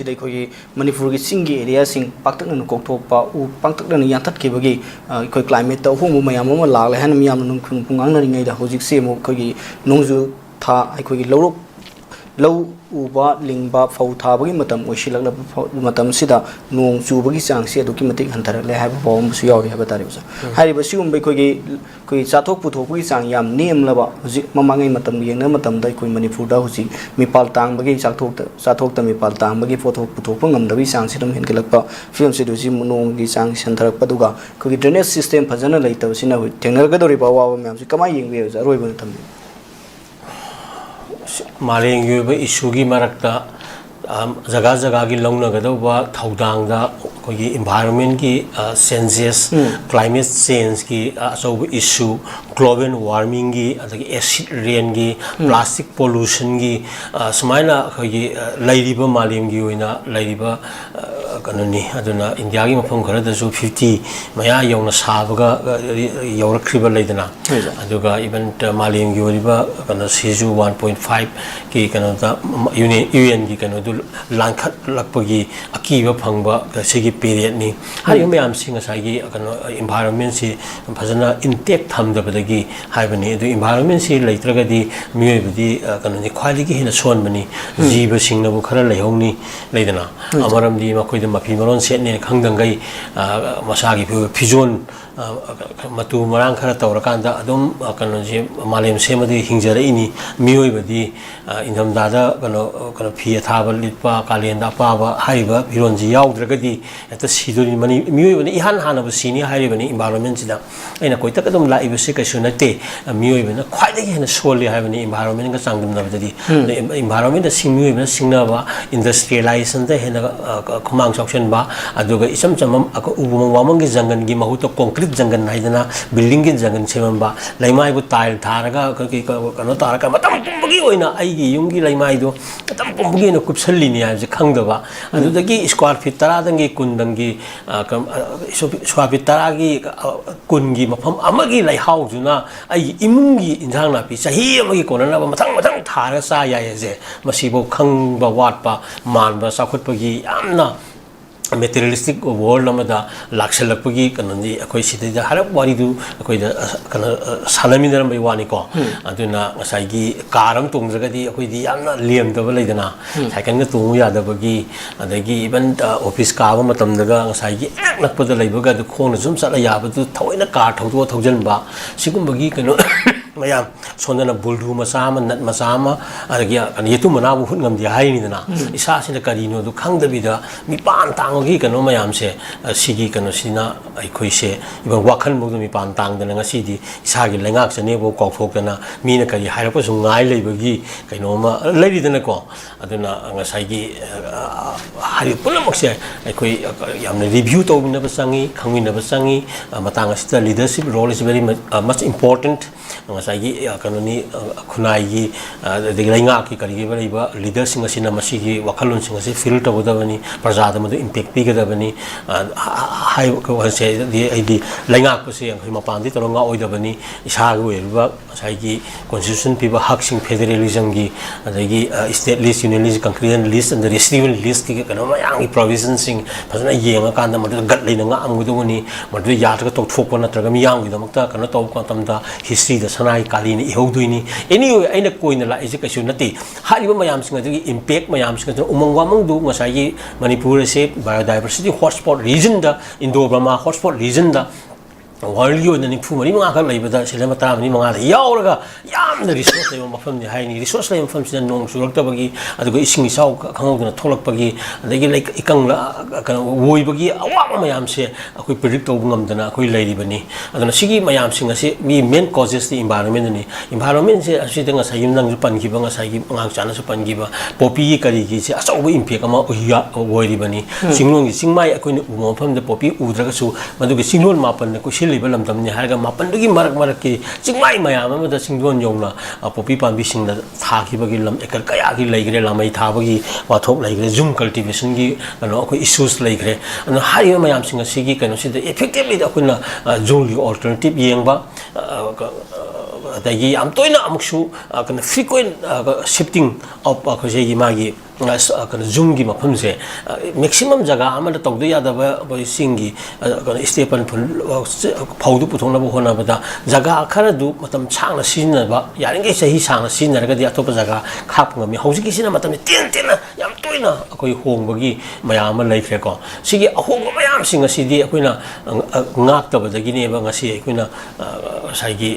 सिदे खोगी मणिपुर की सिंगी एरिया सिंग पाक्तकन कोकथोकपा उ पाक्तकन यांथतखेबगी खोई क्लाइमेट तो होमु मयाम अमा लागले हन मियाम नुं खुंगांगनरिङै दा होजिक से मो खोगी नोंजु था खोगी लौरक लौ उबा लिंबा फौ थाबगी मतम ओइसिलक मतम सिदा नोंग चुबगी चांग से अदुकी मतिक हंथरले हाब बॉम सु यावरि हाब तारे बस हारि बसी उम खोगी खोई चाथोक पुथोकगी चांग याम नेमलबा होजिक ममांगै मतम येंगना मतम दै खोई मणिपुर दा होजिक मिपाल तांगबगी चाथोक त मिपाल तांगबगी फोथोक पुथोकप ngamdabi चांग सिदम हेनगलकपा फिल्म से दुजी नोंगी चांग संथरक पदुगा खोगी ड्रेनेज सिस्टम फजना लैतब सिना थेंगरगदोरि बावा म्याम से कमाय येंगबे जरोइबन थम मालेंग युब इशू की मरकता जगह जगह की लौनगदौबा थौदांगदा कोई इन्वायरमेंट की सेंसेस क्लाइमेट चेंज की अचौब इशू ग्लोबल वार्मिंग की अदगी एसिड रेन की प्लास्टिक पोल्यूशन की सुमाइना कोई लैरिबा मालेम की ओइना लैरिबा कनोनी अदुना इंडिया की मफम खरदसु 50 मया यौना साबगा यौरख्रिबा लैदना अदुगा इवन मालेम की ओरिबा कनो सीजु 1.5 की कनोदा यूएन की कनो लांखत लपगी अकीबा फंगबा सिगी पीरियड नि हारि मयाम सिंग सागी कनो एनवायरनमेंट से फजना इंटेक्ट थमदबदगी हाइबनी अदु एनवायरनमेंट से लैत्रगदी मियोबदी कनो नि ख्वालिगी हिना सोनबनी जीव सिंगनबु खरा लैहोंनी लैदना अमरमदी मखोइद मफी मरोन सेटने खंगदंगै मसागी फिजोन मतु मरांग खरा तौरकांदा अदुम कनो जे मालेम सेमदी हिंजरइनी मियोबदी इंधमदादा कनो फी थाबा लिपा कालेंदा पाबा हाइबा फिरोनजी याउद्रगदी एत सिदुनि मनि मियोबनी इहान हानब सिनी हाइबनी एनवायरनमेंट सिदा अइना कोइतक अदुम लाइबसे कैसु नते मियोबना ख्वाइदगी हेना सोले हाइबनी एनवायरनमेंट का चांगदमनबददी एनवायरनमेंट सिंग मियोबना सिंगनाबा इंडस्ट्रियलाइजेशन द हेना खुमांग सॉक्शनबा अदुगा इसम चमम उबुम वामंगी जंगन की महुत कंक्रीट जंगन हाइदना बिल्डिंग की जंगन सेमबा लैमाइबु टाइल थारगा कनो तारका मतम पुंबगी ओइना आइगी युंगी लैमाइदो मतम पुंबगी न कुपसल्लिनी हाइबसे खंगदबा अदुदगी स्क्वायर फीट 10 दंगी कुंदंगी स्क्वायर फीट 10 की कुनगी मफम अमगी लैहाउजुना आई इमुंगी इंजांग नापी सही अमगी कोननाबा मथंग मथंग थारगा सा यायजे मसिबो खंगबा वाटपा मानबा साखुटपगी यामना materialistic world amada laksalapagi kanandi akoi sidida harap waridu akoi da kana salamidar bai wani ko aduna ngasai gi karam tongdragadi akoi di yamna lemdaba leidana cycle ga tungu yadabagi adagi even office ka ba matam daga ngasai gi nakpada leibaga du khona zum sala yabadu thoina car thawdo thawjanba sigumbagi kano mayam sondana buldu masama nat masama adagi yetu manabu hutngamdi hainidana isa sina karino du khangdabida mi pan tang gi kano mayam se sigi kano sina aikoi se iba wakhan mu mi pan tang dana ngasi di isa gi lengak se ne bo kawphok dana mi na kari hairapa su ngai leibagi kaino ma leiri dana ko aduna ngasai gi hari punamak se aikoi yamna review to bina basangi khangina basangi matang asita leadership role is very much important ngasai gi kanoni khunai gi de lenga ki kari gi bariba leader sing asina masi gi wakhalon sing asi feel to bodabani prajada madu impact pi gadabani hai ko se di id lenga ko se ang mapan di toronga oidabani isa gi weba sai gi constitution pi ba hak sing federalism gi adagi state list union list concurrent list and the residual list ki kano mayang gi provision sing phasana yenga kanda madu gat leina nga amguduni madu yat ga tokthokpa natraga mi yang gi damakta kano taw ka tamda history da sanai kali ni ihogduini anyway aina koina la ise kasu nati hariba mayam sing adagi impact mayam sing umang wamang du ngasai gi manipur se biodiversity hotspot region da indo burma hotspot region da world yo na ning phumari mga ka laibada sila mata ni mga yauraga yam na resource lay mafam ni hai ni resource lay mafam sina nong surak ta bagi adugo ising isaw khangog na tholak pagi adagi like ikang la kana woi bagi awa mayam se akoi predict to ngam dana akoi lairi bani aduna sigi mayam singa se mi main causes the environment ni environment se asida nga sayim nang pan gi banga sai gi ngang chana su pan gi ba popi gi kari gi se asaw impact ama uya woi bani singlong gi singmai akoi ni umofam de popi udraga su madugi singlon mapan ko lam tamni harga mapan dugi marak ki chingmai mayam amada singdon yongna popi pambi singda thaki bagi lam ekar kaya gi laigre lamai thabagi wathok laigre zoom cultivation gi ano ko issues laigre ano hari mayam singa sigi kano sida effectively da kuna zoom gi alternative yengba dagi am toina amuksu kana frequent shifting of ko segi magi ꯖꯨꯝꯒꯤ ꯃꯐꯝꯁꯦ maximum ꯖꯒꯥ ꯑꯃꯗ ꯇꯧꯗ ꯌꯥꯗꯕ ꯑꯩꯈꯣꯏ ꯁꯤꯡꯒꯤ staple ꯐꯧꯗꯨ ꯄꯨꯊꯣꯛꯅꯕ ꯍꯣꯠꯅꯕꯗ ꯖꯒꯥ ꯈꯔꯗꯨ ꯃꯇꯝ ꯁꯥꯡꯅ ꯁꯤꯖꯤꯟꯅꯕ ꯌꯥꯔꯤꯉꯩ ꯆꯍꯤ ꯁꯥꯡꯅ ꯁꯤꯖꯤꯟꯅꯔꯒꯗꯤ ꯑꯇꯣꯞꯄ ꯖꯒꯥ ꯈꯥꯛꯄ ꯉꯝꯃꯤ ꯍꯧꯖꯤꯛꯀꯤꯁꯤꯅ ꯃꯇꯝꯁꯦ ꯇꯦꯟꯅ ꯌꯥꯝ ꯇꯣꯏꯅ ꯑꯩꯈꯣꯏ ꯍꯣꯡꯕꯒꯤ ꯃꯌꯥꯝ ꯑꯃ ꯂꯩꯈ꯭ꯔꯦꯀꯣ ꯁꯤꯒꯤ ꯑꯍꯣꯡꯕ ꯃꯌꯥꯝꯁꯤꯡ ꯑꯁꯤꯗꯤ ꯑꯩꯈꯣꯏꯅ ꯉꯥꯛꯇꯕꯗꯒꯤꯅꯦꯕ ꯉꯁꯤ ꯑꯩꯈꯣꯏꯅ ꯉꯁꯥꯏꯒꯤ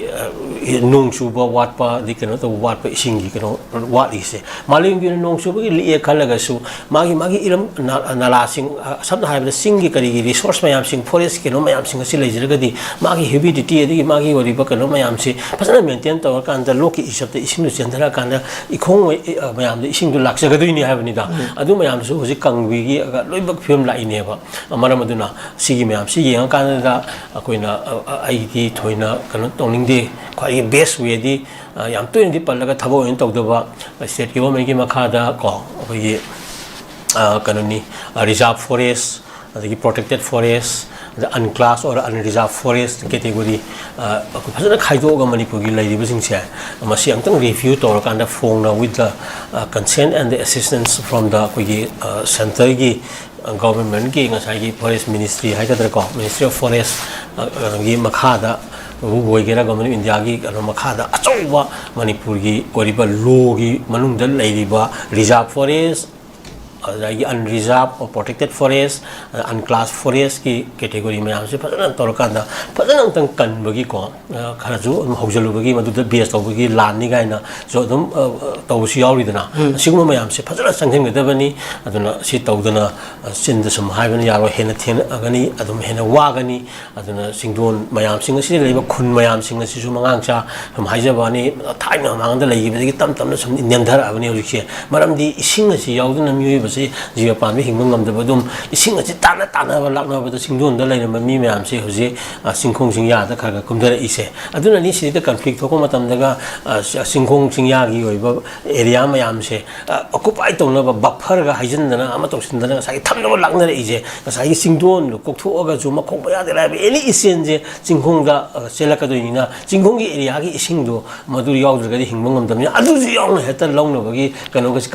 ꯅꯣꯡ ꯆꯨꯕ ꯋꯥꯠꯄ ꯑꯗꯩ ꯀꯩꯅꯣ ꯇꯧꯕ ꯋꯥꯠꯄ ꯏꯁꯤꯡꯒꯤ ꯀꯩꯅꯣ ꯋꯥꯠꯂꯤꯁꯦ ꯃꯥꯂꯦꯝꯒꯤ ꯑꯣꯏꯅ ꯅꯣꯡ ꯆꯨꯕꯒꯤ ꯂꯤꯛꯑꯦ ꯈꯜꯂꯒꯁꯨ ꯃꯥꯒꯤ ꯏꯔꯝ ꯅꯂꯥꯁꯤꯡ ꯁꯝꯅ ꯍꯥꯏꯔꯕꯗ ꯆꯤꯡꯒꯤ ꯀꯔꯤꯒꯤ ꯔꯤꯁꯣꯔꯁ ꯃꯌꯥꯝꯁꯤꯡ ꯐꯣꯔꯦꯁ ꯀꯩꯅꯣ ꯃꯌꯥꯝꯁꯤꯡ ꯑꯁꯤ ꯂꯩꯖꯔꯒꯗꯤ ꯃꯥꯒꯤ ꯍ꯭ꯌꯨꯃꯤꯗꯤꯇꯤ ꯑꯗꯒꯤ ꯃꯥꯒꯤ ꯑꯣꯏꯔꯤꯕ ꯀꯩꯅꯣ ꯃꯌꯥꯝꯁꯤ ꯐꯖꯅ ꯃꯦꯟꯇꯦꯟ ꯇꯧꯔꯀꯥꯟꯗ ꯂꯣꯛꯀꯤ ꯏꯁꯞꯇ ꯏꯁꯤꯡꯗꯨ ꯆꯦꯟꯊꯔꯀꯥꯟꯗ ꯏꯈꯣꯡ ꯃꯌꯥꯝꯗ ꯏꯁꯤꯡꯗꯨ ꯂꯥꯛꯆꯒꯗꯣꯏꯅꯤ ꯍꯥꯏꯕꯅꯤꯗ ꯑꯗꯨ ꯃꯌꯥꯝꯗꯨꯁꯨ ꯍꯧꯖꯤꯛ ꯀꯪꯕꯒꯤ ꯂꯣꯏꯅꯃꯛ ꯐꯤꯕꯝ ꯂꯥꯛꯏꯅꯦꯕ ꯃꯔꯝ ꯑꯗꯨꯅ ꯁꯤꯒꯤ ꯃꯌꯥꯝꯁꯤ ꯌꯦꯡꯉꯀꯥꯟꯗ ꯑꯩꯈꯣꯏꯅ ꯑꯩꯗꯤ ꯊꯣꯏꯅ ꯀꯩꯅꯣ ꯇꯧꯅꯤꯡꯗꯦ ꯈ꯭ꯋꯥꯏꯗꯒꯤ ꯕꯦꯁ ꯋꯦꯗꯤ ꯌꯥꯝ ꯇꯣꯏꯅꯗꯤ ꯄꯜꯂꯒ ꯊꯕꯛ ꯑꯣꯏꯅ ꯇꯧꯗꯕ ꯁ꯭ꯇꯦꯠ ꯒꯣꯚꯔꯟꯃꯦꯟꯠꯀꯤ ꯃꯈꯥꯗ ꯀꯣ ꯑꯩꯈꯣꯏꯒꯤ ꯀꯩꯅꯣꯅꯤ ꯔꯤꯖꯥꯔꯚ ꯐꯣꯔꯦꯁ ꯑꯗꯒꯤ ꯄ꯭ꯔꯣꯇꯦꯛꯇꯦꯠ ꯐꯣꯔꯦꯁ ꯑꯗ unclassed or unreserved forest category ꯐꯖꯅ ꯈꯥꯏꯗꯣꯛꯑꯒ ꯃꯅꯤꯄꯨꯔꯒꯤ ꯂꯩꯔꯤꯕꯁꯤꯡꯁꯦ ꯃꯁꯤ ꯑꯃꯨꯛꯇꯪ ꯔꯤꯚ꯭ꯌꯨ ꯇꯧꯔꯀꯥꯟꯗ ꯐꯣꯡꯅ with the consent and the assistance from the ꯑꯩꯈꯣꯏꯒꯤ ꯁꯦꯟꯇꯔꯒꯤ ꯒꯣꯚꯔꯟꯃꯦꯟꯠꯀꯤ ꯉꯁꯥꯏꯒꯤ ꯐꯣꯔꯦꯁ ꯃꯤꯅꯤꯁꯇ꯭ꯔꯤ ꯍꯥꯏꯒꯗ꯭ꯔꯥꯀꯣ ꯃꯤꯅꯤꯁꯇ꯭ꯔꯤ ꯑꯣꯐ ꯐꯣꯔꯦꯁ ꯒꯤ ꯃꯈꯥꯗ ꯑꯣꯏꯒꯦꯔꯥ ꯒꯚꯔꯟꯃꯦꯟꯠ ꯑꯣꯐ ꯏꯟꯗꯤꯌꯥꯒꯤ ꯀꯩꯅꯣ ꯃꯈꯥꯗ ꯑꯆꯧꯕ ꯃꯅꯤꯄꯨꯔꯒꯤ ꯑꯣꯏꯔꯤꯕ ꯂꯣꯒꯤ ꯃꯅꯨꯡꯗ ꯂꯩꯔꯤꯕ ꯔꯤꯖꯥꯔꯚ ꯐꯣꯔꯦꯁ ꯑꯗꯒꯤ ꯑꯟꯔꯤꯖꯥꯔꯚ ꯄ꯭ꯔꯣꯇꯦꯛꯇꯦꯠ ꯐꯣꯔꯦꯁ ꯑꯟꯀ꯭ꯂꯥꯁ ꯐꯣꯔꯦꯁꯀꯤ ꯀꯦꯇꯦꯒꯣꯔꯤ ꯃꯌꯥꯝꯁꯦ ꯐꯖꯅ ꯇꯧꯔꯀꯥꯟꯗ ꯐꯖꯅ ꯑꯃꯨꯛꯇꯪ ꯀꯟꯕꯒꯤꯀꯣ ꯈꯔꯁꯨ ꯑꯗꯨꯝ ꯍꯧꯖꯤꯜꯂꯨꯕꯒꯤ ꯃꯗꯨꯗ ꯕꯦꯁ ꯇꯧꯕꯒꯤ ꯂꯥꯟꯅꯤ ꯀꯥꯏꯅꯁꯨ ꯑꯗꯨꯝ ꯇꯧꯕꯁꯨ ꯌꯥꯎꯔꯤꯗꯅ ꯑꯁꯤꯒꯨꯝꯕ ꯃꯌꯥꯝꯁꯦ ꯐꯖꯅ ꯆꯪꯁꯤꯟꯒꯗꯕꯅꯤ ꯑꯗꯨꯅ ꯁꯤ ꯇꯧꯗꯅ ꯆꯤꯟꯗ ꯁꯨꯝ ꯍꯥꯏꯕꯅ ꯌꯥꯔꯣꯏ ꯍꯦꯟꯅ ꯊꯦꯡꯅꯒꯅꯤ ꯑꯗꯨꯝ ꯍꯦꯟꯅ ꯋꯥꯒꯅꯤ ꯑꯗꯨꯅ ꯆꯤꯡꯗꯣꯟ ꯃꯌꯥꯝꯁꯤꯡ ꯑꯁꯤꯗ ꯂꯩꯕ ꯈꯨꯟ ꯃꯌꯥꯝꯁꯤꯡ ꯑꯁꯤꯁꯨ ꯃꯉꯥꯡꯆꯥ ꯁꯨꯝ ꯍꯥꯏꯖꯕꯅꯤ ꯊꯥꯏꯅ ꯃꯃꯥꯡꯗ ꯂꯩꯈꯤꯕꯗꯒꯤ ꯇꯞꯅ ꯁꯨꯝ ꯅꯦꯝꯊꯔꯛꯑꯕꯅꯤ ꯍꯧꯖꯤꯛꯁꯦ ꯃꯔꯝꯗꯤ ꯏꯁꯤꯡ ꯑꯁꯤ ꯌꯥꯎꯗꯅ ꯃꯤꯑꯣꯏꯕꯁꯤ ꯖꯤꯕ ꯄꯥꯟꯕ ꯍꯤꯡꯕ ꯉꯝꯗꯕ ꯑꯗꯨꯝ ꯏꯁꯤꯡ ꯑꯁꯤ ꯇꯥꯟꯅꯕ ꯂꯥꯛꯅꯕꯗ ꯆꯤꯡꯗꯣꯟꯗ ꯂꯩꯔꯝꯕ ꯃꯤ ꯃꯌꯥꯝꯁꯦ ꯍꯧꯖꯤꯛ ꯆꯤꯡꯈꯣꯡ ꯆꯤꯡꯌꯥꯗ ꯈꯔ ꯀꯨꯝꯊꯔꯛꯏꯁꯦ ꯑꯗꯨꯅꯅꯤ ꯁꯤꯗ ꯀꯟꯐ꯭ꯂꯤꯛ ꯊꯣꯛꯄ ꯃꯇꯝꯗꯒ ꯆꯤꯡꯈꯣꯡ ꯆꯤꯡꯌꯥꯒꯤ ꯑꯣꯏꯕ ꯑꯦꯔꯤꯌꯥ ꯃꯌꯥꯝꯁꯦ ꯑꯣꯀꯨꯄꯥꯏ ꯇꯧꯅꯕ ꯕꯐꯔꯒ ꯍꯩꯖꯤꯟꯗꯅ ꯑꯃ ꯇꯧꯁꯤꯟꯗꯅ ꯉꯁꯥꯏꯒꯤ ꯊꯝꯅꯕ ꯂꯥꯛꯅꯔꯛꯏꯁꯦ ꯉꯁꯥꯏꯒꯤ ꯆꯤꯡꯗꯣꯟꯗꯣ ꯀꯣꯛꯊꯣꯛꯑꯒꯁꯨ ꯃꯈꯣꯡꯕ ꯌꯥꯗꯦ ꯍꯥꯏꯕ ꯑꯦꯅꯤ ꯏꯆꯦꯟꯁꯦ ꯆꯤꯡꯈꯣꯡꯗ ꯆꯦꯜꯂꯛꯀꯗꯣꯏꯅꯤꯅ ꯆꯤꯡꯈꯣꯡꯒꯤ ꯑꯦꯔꯤꯌꯥꯒꯤ ꯏꯁꯤꯡꯗꯣ ꯃꯗꯨ ꯌꯥꯎꯗ꯭ꯔꯒꯗꯤ ꯍꯤꯡꯕ ꯉꯝꯗꯕꯅꯤꯅ ꯑꯗꯨꯁꯨ ꯌꯥꯎꯅ ꯍꯦꯛꯇ ꯂꯧꯅꯕꯒꯤ ꯀꯩꯅꯣꯒꯁꯤ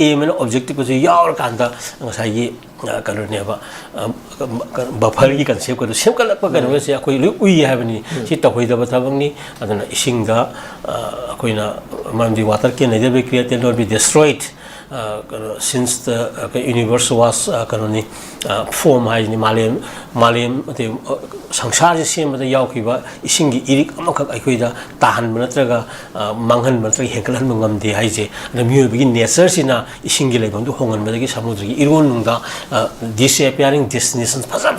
ꯑꯦꯝ ꯑꯦꯟ ꯑꯣꯕꯖꯦꯛꯇꯤꯚꯀꯁꯨ ꯌꯥꯎꯔꯀꯥꯟꯗ ꯉꯁꯥꯏꯒꯤ ꯀꯩꯅꯣꯅꯦꯕ ꯕꯐꯔꯒꯤ ꯀꯟꯁꯦꯞꯀꯗꯣ ꯁꯦꯝꯒꯠꯂꯛꯄ ꯀꯩꯅꯣꯒꯁꯦ ꯑꯩꯈꯣꯏ ꯂꯣꯏ ꯎꯏ ꯍꯥꯏꯕꯅꯤ ꯁꯤ ꯇꯧꯍꯩꯗꯕ ꯊꯕꯛꯅꯤ ꯑꯗꯨꯅ ꯏꯁꯤꯡꯗ ꯑꯩꯈꯣꯏꯅ ꯃꯔꯝꯗꯤ water can neither be created not be destroyed since the universe was kanoni form haini malem sangsar semada yaukiba isingi irik amakak aikoida tahan banatraga manghan banatraga henkalan mangamde haije na miyobigi nature sina isingi lebamdu hongan badagi samudri iron nungda disappearing destinations faza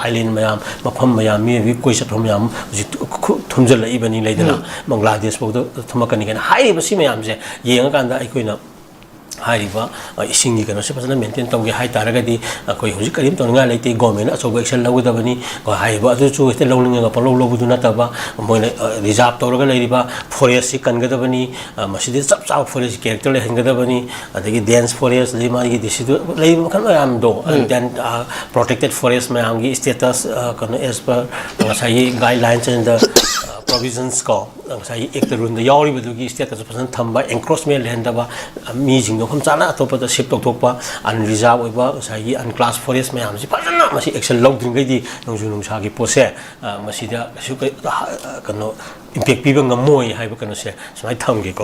island mayam mafam mayam miyobi koisa thom yam thumjala ibani leidana bangladesh bodo thumakani kana hai basi mayam je yenga kanda aikoina हारिबा इसिंगी कनो से फसना maintain तौगे high तारगदी कोइ हुजि करिम तोनगा लेते government अचौब action लौगदबनी को हाइबा अदु चु हेते लौनिंगा पलो लौबुदु नतबा मोइना रिजर्व तौरगा लेरिबा फॉरेस्ट सि कनगदबनी मसिदि चप चाप फॉरेस्ट कैरेक्टर लेहनगदबनी अदगी डेंस फॉरेस्ट ले मागी दिसिदु लेब मखन मयाम दो देन प्रोटेक्टेड फॉरेस्ट मयामगी स्टेटस कनो एज पर साइ guidelines and the provisions ko sai ek the run the yauri bedugi state ka person thamba encroachment lehendaba mi jing no kham chana atopa da ship tok pa unreserved oiba sai unclass forest mayam si fajana masi action log dring gi nongju nongsa gi pose masi da su ka no impact pi ba ngamoi hai ba kano se sai tham gi ko